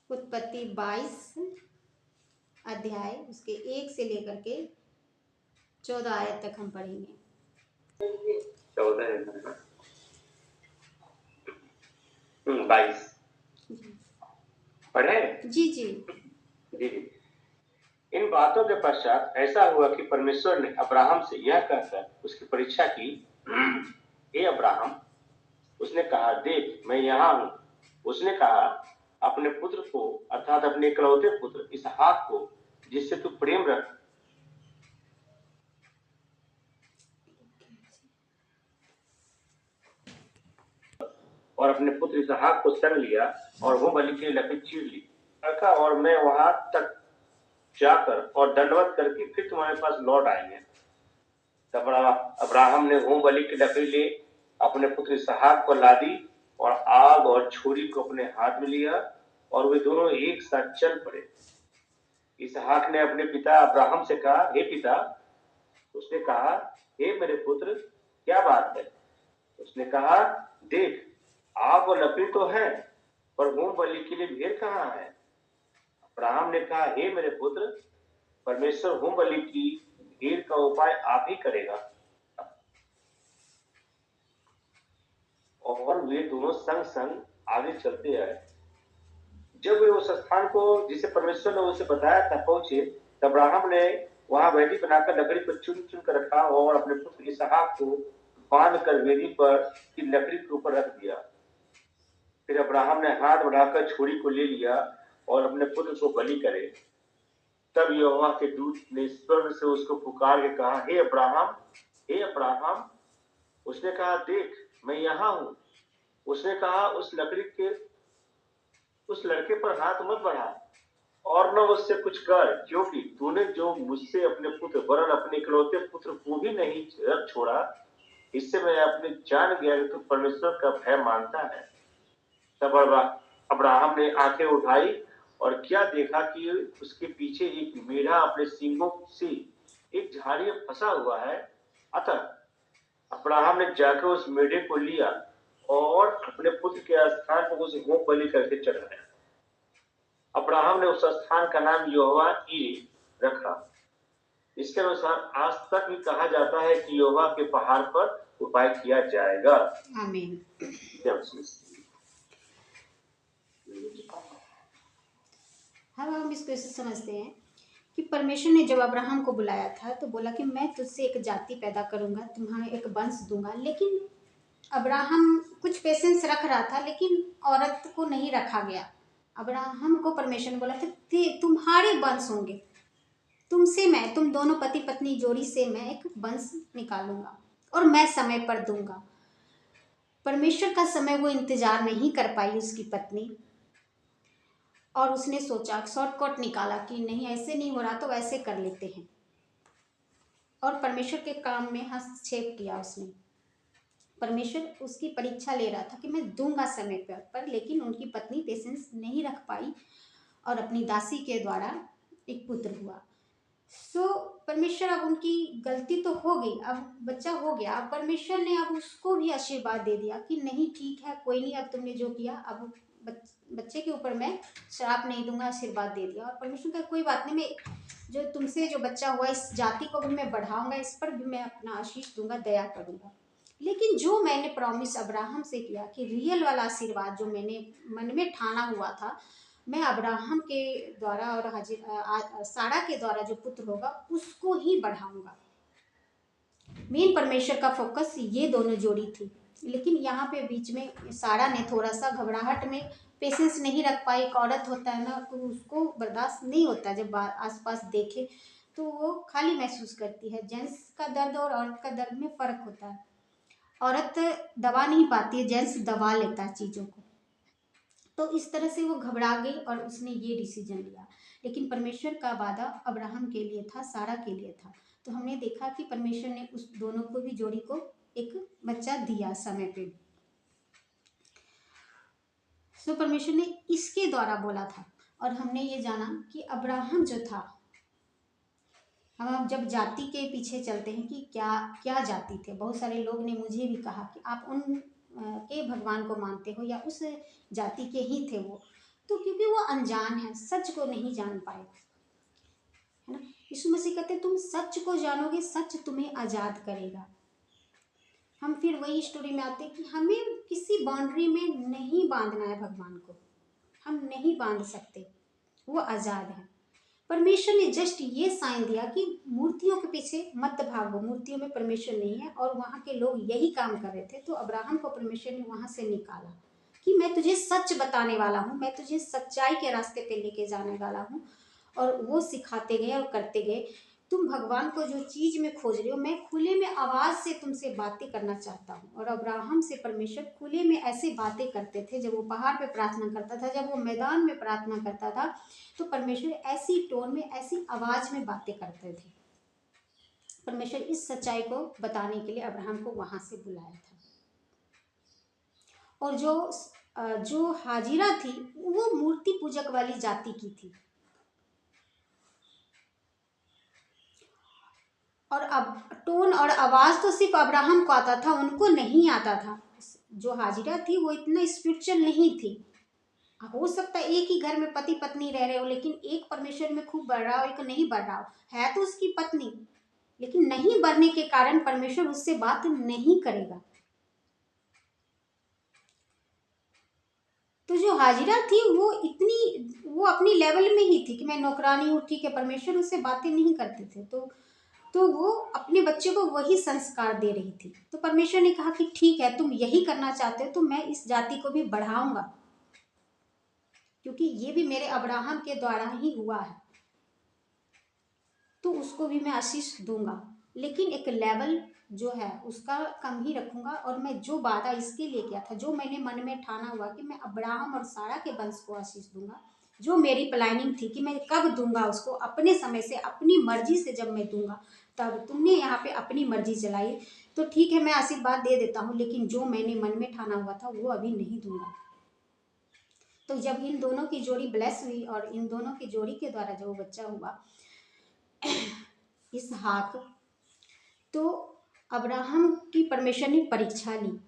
उत्पत्ति 22 अध्याय उसके 1 से लेकर के 14 आयत तक हम पढ़ेंगे। 22 पढ़े? जी जी जी। इन बातों के पश्चात ऐसा हुआ कि परमेश्वर ने अब्राहम से यह कहकर उसकी परीक्षा की, हे अब्राहम। उसने कहा, देख मैं यहाँ हूँ। उसने कहा, अपने पुत्र को अर्थात अपने इकलौते पुत्र इसहाक को जिससे तू प्रेम रख और अपने पुत्र इसहाक को संग लिया और वो बलि की लकड़ी चीर ली रखा, और मैं वहां तक जाकर और दंडवत करके फिर तुम्हारे पास लौट आएंगे। तब अब्राहम ने होम बलि की लकड़ी ले अपने पुत्र इसहाक को लादी और आग और छुरी को अपने हाथ में लिया, और वे दोनों एक साथ चल पड़े। इसहाक ने अपने पिता अब्राहम से कहा, हे पिता। उसने कहा, हे मेरे पुत्र, क्या बात है? उसने कहा, देख आग और लकड़ी तो है, पर होम बलि के लिए भेड़ कहाँ है? अब्राहम ने कहा, हे मेरे पुत्र, परमेश्वर होम बलि की भेड़ का उपाय आप ही करेगा। और वे दोनों संग संग आगे चलते आए। जब वे उस स्थान को जिसे परमेश्वर ने उसे बताया था पहुंचे, तब अब्राहम ने वहां वेदी बनाकर लकड़ी पर चुन चुन कर रखा और अपने पुत्र इसहाक को बांध कर वेदी पर की लकड़ी के ऊपर रख दिया। फिर अब्राहम ने हाथ बढ़ाकर छुरी को ले लिया और अपने पुत्र को बलि करे। तब यहोवा के दूत ने स्वर्ग से उसको पुकार के कहा, हे अब्राहम, हे अब्राहम। उसने कहा, देख मैं यहाँ हूँ। उसने कहा, उस लड़के पर हाथ मत बढ़ा और न उससे कुछ कर, क्योंकि तूने जो मुझसे अपने पुत्र वरन अपने इकलौते पुत्र को भी नहीं रख छोड़ा, इससे मैं अपने जान गया कि तू परमेश्वर का भय मानता है। तब अब्राहम ने आंखें उठाई और क्या देखा कि उसके पीछे एक मेढ़ा अपने सींगों से एक झाड़ी में फंसा हुआ है। अतः अब्राहम ने जाकर उस मेढ़े को लिया और अपने पुत्र के स्थान पर उसे होम बलि करके चढ़ाया। अब्राहम ने उस स्थान का नाम यहोवा ईरे रखा। इसके अनुसार आज तक भी कहा जाता है कि यहोवा के पहाड़ पर उपाय किया जाएगा। आमीन। हम इसको ऐसे समझते हैं कि परमेश्वर ने जब अब्राहम को बुलाया था तो बोला कि मैं तुझसे एक जाति पैदा करूंगा, तुम्हें एक वंश दूंगा। लेकिन अब्राहम कुछ पेशेंस रख रहा था, लेकिन औरत को नहीं रखा गया। अब्राहम को परमेश्वर ने बोला था तुम्हारे वंश होंगे, तुमसे मैं, तुम दोनों पति पत्नी जोड़ी से मैं एक वंश निकालूंगा और मैं समय पर दूंगा। परमेश्वर का समय वो इंतजार नहीं कर पाई उसकी पत्नी, और उसने सोचा, शॉर्टकट निकाला कि नहीं ऐसे नहीं हो रहा तो वैसे कर लेते हैं, और परमेश्वर के काम में हस्तक्षेप किया उसने। परमेश्वर उसकी परीक्षा ले रहा था कि मैं दूंगा समय पर, लेकिन उनकी पत्नी पेशेंस नहीं रख पाई और अपनी दासी के द्वारा एक पुत्र हुआ। सो परमेश्वर, अब उनकी गलती तो हो गई, अब बच्चा हो गया। अब परमेश्वर ने अब उसको भी आशीर्वाद दे दिया कि नहीं ठीक है, कोई नहीं, अब तुमने जो किया, अब बच्चे के ऊपर मैं श्राप नहीं दूंगा, आशीर्वाद दे दिया। और परमेश्वर का कोई बात नहीं, मैं जो तुमसे जो बच्चा हुआ इस जाति को भी मैं बढ़ाऊंगा, इस पर भी मैं अपना आशीष दूंगा, दया करूंगा। लेकिन जो मैंने प्रॉमिस अब्राहम से किया कि रियल वाला आशीर्वाद जो मैंने मन में ठाना हुआ था, मैं अब्राहम के द्वारा और सारा के द्वारा जो पुत्र होगा उसको ही बढ़ाऊंगा। मेन परमेश्वर का फोकस ये दोनों जोड़ी थी। लेकिन यहाँ पे बीच में सारा ने थोड़ा सा घबराहट में पेशेंस नहीं रख पाई। एक औरत होता है ना, तो उसको बर्दाश्त नहीं होता, जब आसपास देखे तो वो खाली महसूस करती है। जेंट्स का दर्द और औरत का दर्द में फ़र्क होता है। औरत दबा नहीं पाती है, जेंट्स दबा लेता है चीज़ों को। तो इस तरह से वो घबरा गई और उसने ये डिसीजन लिया। लेकिन परमेश्वर का वादा अब्राहम के लिए था, सारा के लिए था। तो हमने देखा कि परमेश्वर ने उस दोनों को भी, जोड़ी को, एक बच्चा दिया समय पे। तो परमेश्वर ने इसके द्वारा बोला था। और हमने ये जाना कि अब्राहम जो था, हम अब जब जाति के पीछे चलते हैं कि क्या क्या जाति थे। बहुत सारे लोग ने मुझे भी कहा कि आप उन के भगवान को मानते हो या उस जाति के ही थे वो। तो क्योंकि वो अनजान है, सच को नहीं जान पाए, है ना। यीशु मसीह कहते तुम सच को जानोगे, सच तुम्हें आज़ाद करेगा। हम फिर वही स्टोरी में आते कि हमें किसी बाउंड्री में नहीं बांधना है भगवान को, हम नहीं बांध सकते, वो आज़ाद है। परमेश्वर ने जस्ट ये साइन दिया कि मूर्तियों के पीछे मत भागो, मूर्तियों में परमेश्वर नहीं है, और वहाँ के लोग यही काम कर रहे थे। तो अब्राहम को परमेश्वर ने वहाँ से निकाला कि मैं तुझे सच बताने वाला हूँ, मैं तुझे सच्चाई के रास्ते पे लेके जाने वाला हूँ। और वो सिखाते गए और करते गए। तुम भगवान को जो चीज़ में खोज रहे हो, मैं खुले में आवाज़ से तुमसे बातें करना चाहता हूँ। और अब्राहम से परमेश्वर खुले में ऐसे बातें करते थे, जब वो पहाड़ पे प्रार्थना करता था, जब वो मैदान में प्रार्थना करता था, तो परमेश्वर ऐसी टोन में, ऐसी आवाज़ में बातें करते थे। परमेश्वर इस सच्चाई को बताने के लिए अब्राहम को वहाँ से बुलाया था। और जो हाजिरा थी वो मूर्ति पूजक वाली जाति की थी। और अब टोन और आवाज़ तो सिर्फ अब्राहम को आता था, उनको नहीं आता था। जो हाजिरा थी वो इतना स्पिरिचुअल नहीं थी। हो सकता है एक ही घर में पति पत्नी रह रहे हो, लेकिन एक परमेश्वर में खूब बढ़ रहा हो, एक नहीं बढ़ रहा हो, है तो उसकी पत्नी, लेकिन नहीं बढ़ने के कारण परमेश्वर उससे बात नहीं करेगा। तो जो हाजिरा थी वो अपनी लेवल में ही थी कि मैं नौकरानी हूँ, ठीक है, परमेश्वर उससे बातें नहीं करते थे। तो वो अपने बच्चे को वही संस्कार दे रही थी। तो परमेश्वर ने कहा कि ठीक है, तुम यही करना चाहते हो, तो मैं इस जाति को भी बढ़ाऊंगा, क्योंकि ये भी मेरे अब्राहम के द्वारा ही हुआ है, तो उसको भी मैं आशीष दूंगा, लेकिन एक लेवल जो है उसका कम ही रखूंगा। और मैं जो वादा इसके लिए किया था, जो मैंने मन में ठाना हुआ कि मैं अब्राहम और सारा के वंश को आशीष दूंगा, जो मेरी प्लानिंग थी कि मैं कब दूंगा उसको, अपने समय से, अपनी मर्जी से जब मैं दूंगा, तब तुमने यहाँ पे अपनी मर्जी चलाई। तो ठीक है, मैं आशीर्वाद दे देता हूँ, लेकिन जो मैंने मन में ठाना हुआ था वो अभी नहीं दूंगा। तो जब इन दोनों की जोड़ी ब्लेस हुई और इन दोनों की जोड़ी के द्वारा जब वो बच्चा हुआ इसहाक, तो अब्राहम की परमेश्वर ने परीक्षा ली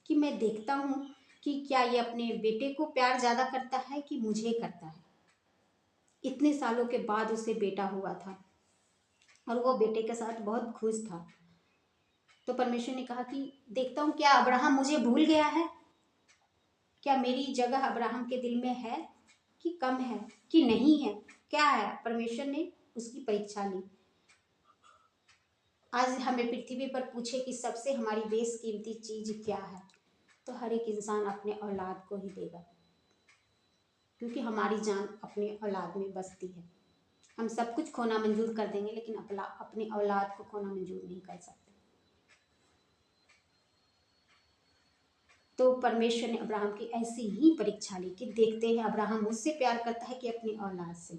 कि मैं देखता हूँ कि क्या ये अपने बेटे को प्यार ज़्यादा करता है कि मुझे करता है। इतने सालों के बाद उसे बेटा हुआ था और वो बेटे के साथ बहुत खुश था। तो परमेश्वर ने कहा कि देखता हूँ क्या अब्राहम मुझे भूल गया है, क्या मेरी जगह अब्राहम के दिल में है कि कम है कि नहीं है, क्या है। परमेश्वर ने उसकी परीक्षा ली। आज हमें पृथ्वी पर पूछे कि सबसे हमारी बेशकीमती चीज़ क्या है, तो हर एक इंसान अपने औलाद को ही देगा, क्योंकि हमारी जान अपने औलाद में बसती है। हम सब कुछ खोना मंजूर कर देंगे, लेकिन अपनी औलाद को खोना मंजूर नहीं कर सकते। तो परमेश्वर ने अब्राहम की ऐसी ही परीक्षा ली कि देखते हैं अब्राहम मुझसे प्यार करता है कि अपनी औलाद से।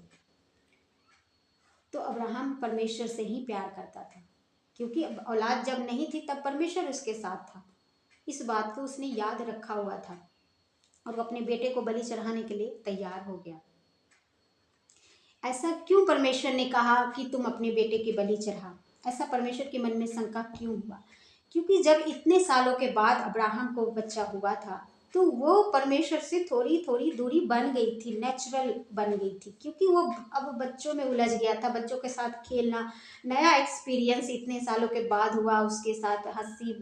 तो अब्राहम परमेश्वर से ही प्यार करता था, क्योंकि औलाद जब नहीं थी तब परमेश्वर उसके साथ था। इस बात को उसने याद रखा हुआ था और वो अपने बेटे को बलि चढ़ाने के लिए तैयार हो गया। ऐसा क्यों परमेश्वर ने कहा कि तुम अपने बेटे की बलि चढ़ा? ऐसा परमेश्वर के मन में शंका क्यों हुआ? क्योंकि जब इतने सालों के बाद अब्राहम को बच्चा हुआ था, तो वो परमेश्वर से थोड़ी थोड़ी दूरी बन गई थी, नेचुरल बन गई थी, क्योंकि वो अब बच्चों में उलझ गया था। बच्चों के साथ खेलना, नया एक्सपीरियंस इतने सालों के बाद हुआ, उसके साथ हंसी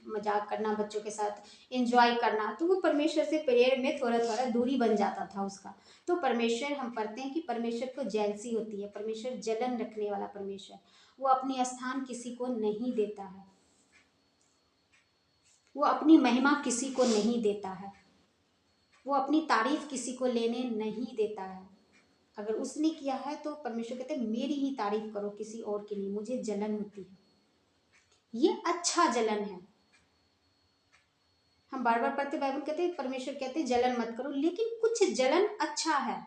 मजाक करना, बच्चों के साथ एंजॉय करना, तो वो परमेश्वर से प्रेयर में थोड़ा थोड़ा दूरी बन जाता था उसका। तो परमेश्वर, हम पढ़ते हैं कि परमेश्वर को जेलसी होती है, परमेश्वर जलन रखने वाला परमेश्वर, वो अपनी स्थान किसी को नहीं देता है, वो अपनी महिमा किसी को नहीं देता है, वो अपनी तारीफ किसी को लेने नहीं देता है। अगर उसने किया है तो परमेश्वर कहते हैं मेरी ही तारीफ करो, किसी और की नहीं, मुझे जलन होती है। ये अच्छा जलन है। हम बार बार पढ़ते बाइबल कहते हैं, परमेश्वर कहते हैं जलन मत करो, लेकिन कुछ जलन अच्छा है।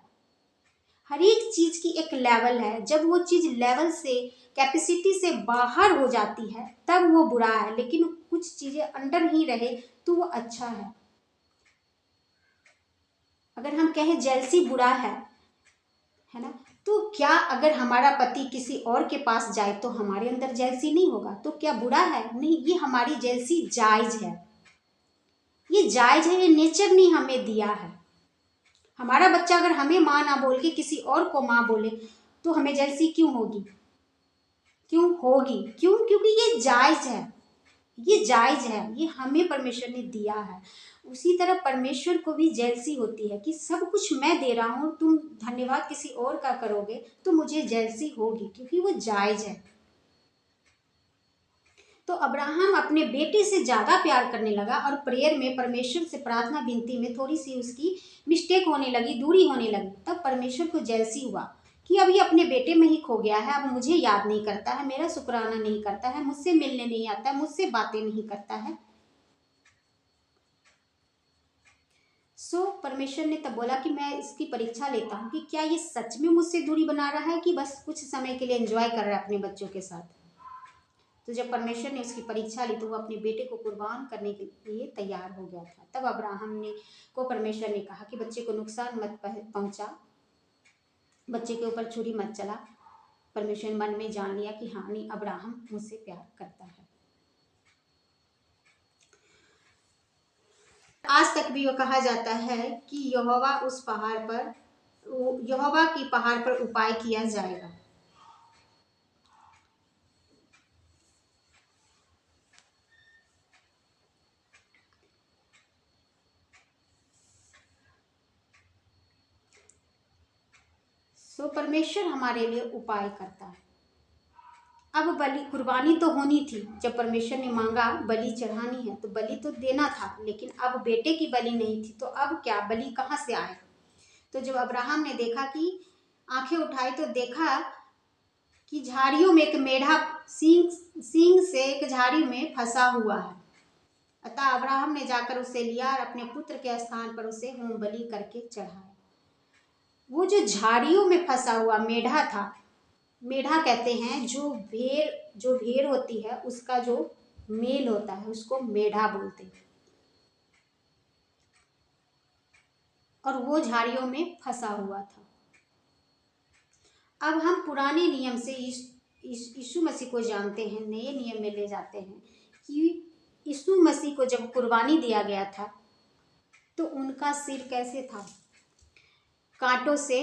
हर एक चीज की एक लेवल है, जब वो चीज लेवल से, कैपेसिटी से बाहर हो जाती है तब वो बुरा है, लेकिन कुछ चीजें अंडर ही रहे तो वो अच्छा है। अगर हम कहें जेलसी बुरा है ना, तो क्या अगर हमारा पति किसी और के पास जाए तो हमारे अंदर जेलसी नहीं होगा? तो क्या बुरा है? नहीं, ये हमारी जेलसी जायज है, ये जायज है, ये नेचर ने हमें दिया है। हमारा बच्चा अगर हमें माँ ना बोल के किसी और को माँ बोले तो हमें जेलसी क्यों होगी? क्यों होगी? क्यों? क्योंकि ये जायज़ है, ये जायज़ है, ये हमें परमेश्वर ने दिया है। उसी तरह परमेश्वर को भी जेलसी होती है कि सब कुछ मैं दे रहा हूँ, तुम धन्यवाद किसी और का करोगे तो मुझे जेलसी होगी, क्योंकि वो जायज़ है। तो अब्राहम अपने बेटे से ज़्यादा प्यार करने लगा और प्रेयर में परमेश्वर से प्रार्थना विनती में थोड़ी सी उसकी मिस्टेक होने लगी, दूरी होने लगी। तब परमेश्वर को जेलसी हुआ कि अब ये अपने बेटे में ही खो गया है, अब मुझे याद नहीं करता है, मेरा शुक्राना नहीं करता है, मुझसे मिलने नहीं आता है, मुझसे बातें नहीं करता है। परमेश्वर ने तब बोला कि मैं इसकी परीक्षा लेता हूँ कि क्या ये सच में मुझसे दूरी बना रहा है कि बस कुछ समय के लिए एंजॉय कर रहा है अपने बच्चों के साथ। तो जब परमेश्वर ने उसकी परीक्षा ली तो वो अपने बेटे को कुर्बान करने के लिए तैयार हो गया था। तब अब्राहम ने को परमेश्वर ने कहा कि बच्चे को नुकसान मत पहुंचा, बच्चे के ऊपर छुरी मत चला। परमेश्वर ने मन में जान लिया कि हाँ, नहीं, अब्राहम मुझसे प्यार करता है। आज तक भी वो कहा जाता है कि यहोवा की पहाड़ पर उपाय किया जाएगा। परमेश्वर हमारे लिए उपाय करता है। अब बलि कुर्बानी तो होनी थी, जब परमेश्वर ने मांगा बलि चढ़ानी है तो बलि तो देना था, लेकिन अब बेटे की बलि नहीं थी, तो अब क्या बलि कहाँ से आए? तो जब अब्राहम ने देखा कि आंखें उठाई तो देखा कि झाड़ियों में एक मेढ़ा सींग से एक झाड़ी में फंसा हुआ है। अतः अब्राहम ने जाकर उसे लिया और अपने पुत्र के स्थान पर उसे होम बलि करके चढ़ाया। वो जो झाड़ियों में फंसा हुआ मेढ़ा था, मेढ़ा कहते हैं जो भेड़ होती है उसका जो मेल होता है उसको मेढ़ा बोलते हैं, और वो झाड़ियों में फंसा हुआ था। अब हम पुराने नियम से यीशु मसीह को जानते हैं, नए नियम में ले जाते हैं कि यीशु मसीह को जब कुर्बानी दिया गया था तो उनका सिर कैसे था? कांटों से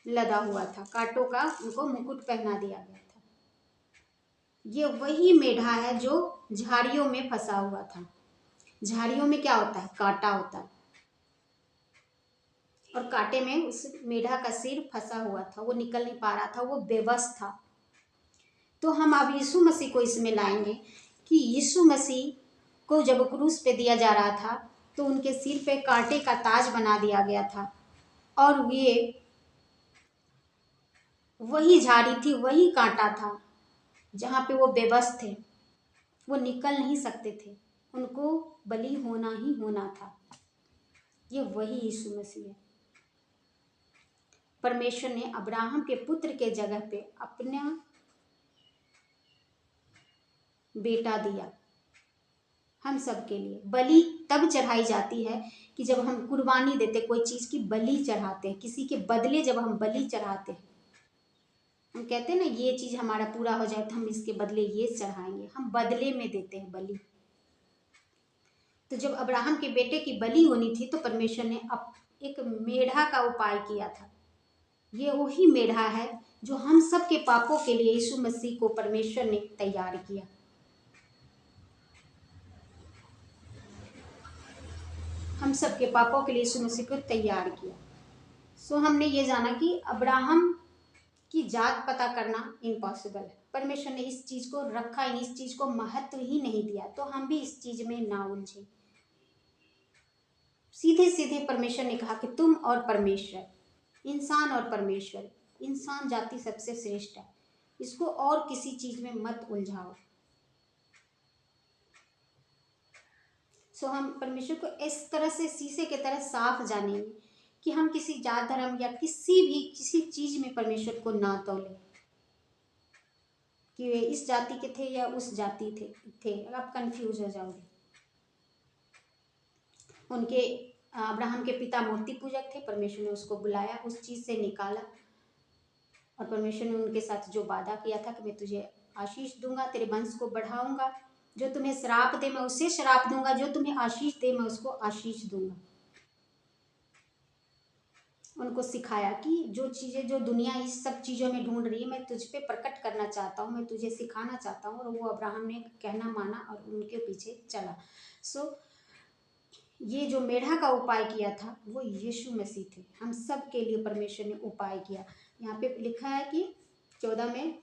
लदा हुआ था, कांटों का उनको मुकुट पहना दिया गया था। ये वही मेढ़ा है जो झाड़ियों में फंसा हुआ था। झाड़ियों में क्या होता है? कांटा होता है, और कांटे में उस मेढ़ा का सिर फंसा हुआ था, वो निकल नहीं पा रहा था, वो बेबस था। तो हम अब यीशु मसीह को इसमें लाएंगे कि यीशु मसीह को जब क्रूस पे दिया जा रहा था तो उनके सिर पे कांटे का ताज बना दिया गया था, और ये वही झाड़ी थी, वही कांटा था जहाँ पे वो बेबस थे, वो निकल नहीं सकते थे, उनको बलि होना ही होना था। ये वही यीशु मसीह है। परमेश्वर ने अब्राहम के पुत्र के जगह पे अपना बेटा दिया हम सब के लिए। बलि तब चढ़ाई जाती है कि जब हम कुर्बानी देते, कोई चीज की बलि चढ़ाते हैं, किसी के बदले जब हम बलि चढ़ाते हैं, हम कहते हैं ना ये चीज हमारा पूरा हो जाए तो हम इसके बदले ये चढ़ाएंगे, हम बदले में देते हैं बलि। तो जब अब्राहम के बेटे की बलि होनी थी तो परमेश्वर ने एक मेढ़ा का उपाय किया था। ये वही मेढ़ा है जो हम सब के पापों के लिए यीशु मसीह को परमेश्वर ने तैयार किया। हम सब के पापों के लिए यीशु मसीह को तैयार किया। हमने ये जाना कि अब्राहम की जात पता करना इम्पॉसिबल है। परमेश्वर ने इस चीज को रखा, इस चीज को महत्व ही नहीं दिया, तो हम भी इस चीज में ना उलझे। सीधे सीधे परमेश्वर ने कहा कि तुम और परमेश्वर, इंसान और परमेश्वर, इंसान जाति सबसे श्रेष्ठ है, इसको और किसी चीज में मत उलझाओ। हम परमेश्वर को इस तरह से शीशे के तरह साफ जानेंगे कि हम किसी जात धर्म या किसी चीज में परमेश्वर को ना तोले कि वे इस जाति के थे या उस जाति थे। आप कंफ्यूज हो जाओगे। उनके अब्राहम के पिता मूर्ति पूजक थे, परमेश्वर ने उसको बुलाया, उस चीज से निकाला, और परमेश्वर ने उनके साथ जो वादा किया था कि मैं तुझे आशीष दूंगा, तेरे वंश को बढ़ाऊंगा, जो तुम्हें श्राप दे मैं उसे श्राप दूंगा, जो तुम्हें आशीष दे मैं उसको आशीष दूंगा। उनको सिखाया कि जो चीज़ें जो दुनिया इस सब चीज़ों में ढूंढ रही है, मैं तुझ पे प्रकट करना चाहता हूँ, मैं तुझे सिखाना चाहता हूँ। और वो अब्राहम ने कहना माना और उनके पीछे चला। सो ये जो मेढ़ा का उपाय किया था वो यीशु मसीह थे। हम सब के लिए परमेश्वर ने उपाय किया। यहाँ पे लिखा है कि 14 में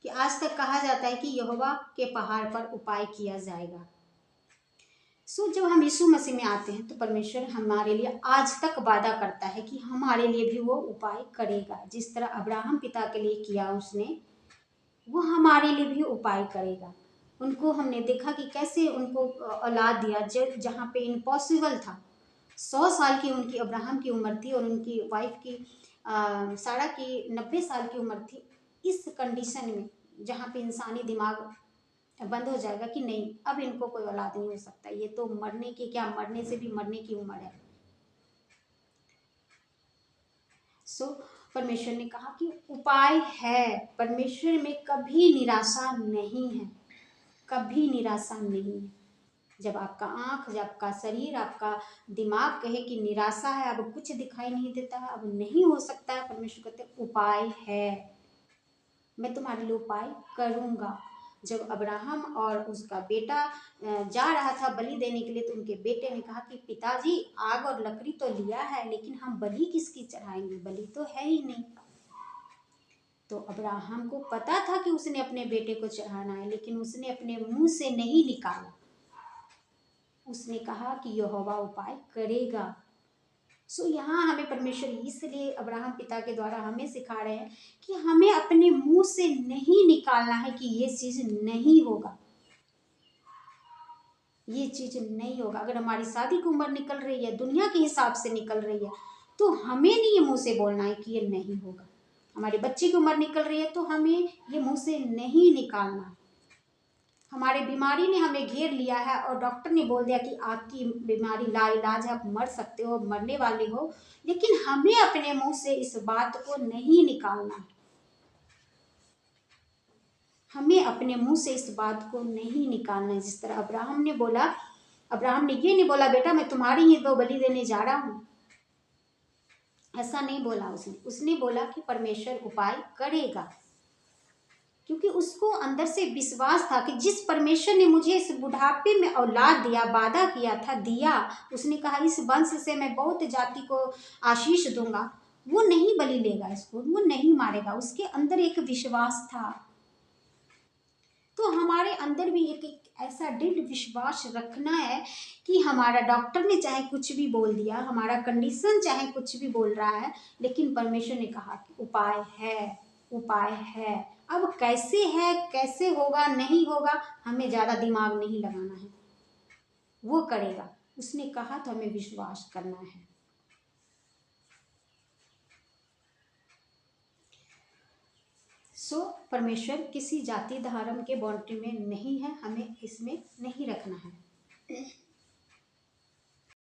कि आज तक कहा जाता है कि यहोवा के पहाड़ पर उपाय किया जाएगा। सो जब हम यीशु मसीह में आते हैं तो परमेश्वर हमारे लिए आज तक वादा करता है कि हमारे लिए भी वो उपाय करेगा। जिस तरह अब्राहम पिता के लिए किया उसने, वो हमारे लिए भी उपाय करेगा। उनको हमने देखा कि कैसे उनको औलाद दिया जहाँ पे इम्पॉसिबल था। 100 साल की उनकी अब्राहम की उम्र थी और उनकी वाइफ की सारा की 90 साल की उम्र थी। इस कंडीशन में जहाँ पे इंसानी दिमाग बंद हो जाएगा कि नहीं अब इनको कोई औलाद नहीं हो सकता, ये तो मरने की क्या, मरने से भी मरने की उम्र है। सो परमेश्वर ने कहा कि उपाय है। परमेश्वर में कभी निराशा नहीं है, कभी निराशा नहीं है। जब आपका आँख, जब आपका शरीर, आपका दिमाग कहे कि निराशा है, अब कुछ दिखाई नहीं देता है, अब नहीं हो सकता है, परमेश्वर कहते उपाय है, मैं तुम्हारे लिए उपाय करूँगा। जब अब्राहम और उसका बेटा जा रहा था बलि देने के लिए तो उनके बेटे ने कहा कि पिताजी आग और लकड़ी तो लिया है लेकिन हम बलि किसकी चढ़ाएंगे, बलि तो है ही नहीं। तो अब्राहम को पता था कि उसने अपने बेटे को चढ़ाना है, लेकिन उसने अपने मुंह से नहीं निकाला। उसने कहा कि यहोवा उपाय करेगा। सो यहाँ हमें परमेश्वर इसलिए अब्राहम पिता के द्वारा हमें सिखा रहे हैं कि हमें अपने मुंह से नहीं निकालना है कि ये चीज नहीं होगा, ये चीज नहीं होगा। अगर हमारी शादी की उम्र निकल रही है, दुनिया के हिसाब से निकल रही है, तो हमें नहीं ये मुंह से बोलना है कि ये नहीं होगा। हमारे बच्चे की उम्र निकल रही है तो हमें ये मुंह से नहीं निकालना है। हमारे बीमारी ने हमें घेर लिया है और डॉक्टर ने बोल दिया कि आपकी बीमारी लाइलाज है, आप मर सकते हो, मरने वाले हो, लेकिन हमें अपने मुंह से इस बात को नहीं निकालना है। हमें अपने मुंह से इस बात को नहीं निकालना है। जिस तरह अब्राहम ने बोला, अब्राहम ने ये नहीं बोला बेटा मैं तुम्हारी ही दो बलि देने जा रहा हूँ, ऐसा नहीं बोला उसने बोला कि परमेश्वर उपाय करेगा, क्योंकि उसको अंदर से विश्वास था कि जिस परमेश्वर ने मुझे इस बुढ़ापे में औलाद दिया, वादा किया था, दिया, उसने कहा इस वंश से मैं बहुत जाति को आशीष दूंगा, वो नहीं बलि लेगा इसको, वो नहीं मारेगा। उसके अंदर एक विश्वास था। तो हमारे अंदर भी एक ऐसा दृढ़ विश्वास रखना है कि हमारा डॉक्टर ने चाहे कुछ भी बोल दिया, हमारा कंडीशन चाहे कुछ भी बोल रहा है, लेकिन परमेश्वर ने कहा कि उपाय है, उपाय है। अब कैसे है, कैसे होगा, नहीं होगा, हमें ज़्यादा दिमाग नहीं लगाना है, वो करेगा। उसने कहा तो हमें विश्वास करना है। सो परमेश्वर किसी जाति धर्म के बाउंड्री में नहीं है, हमें इसमें नहीं रखना है।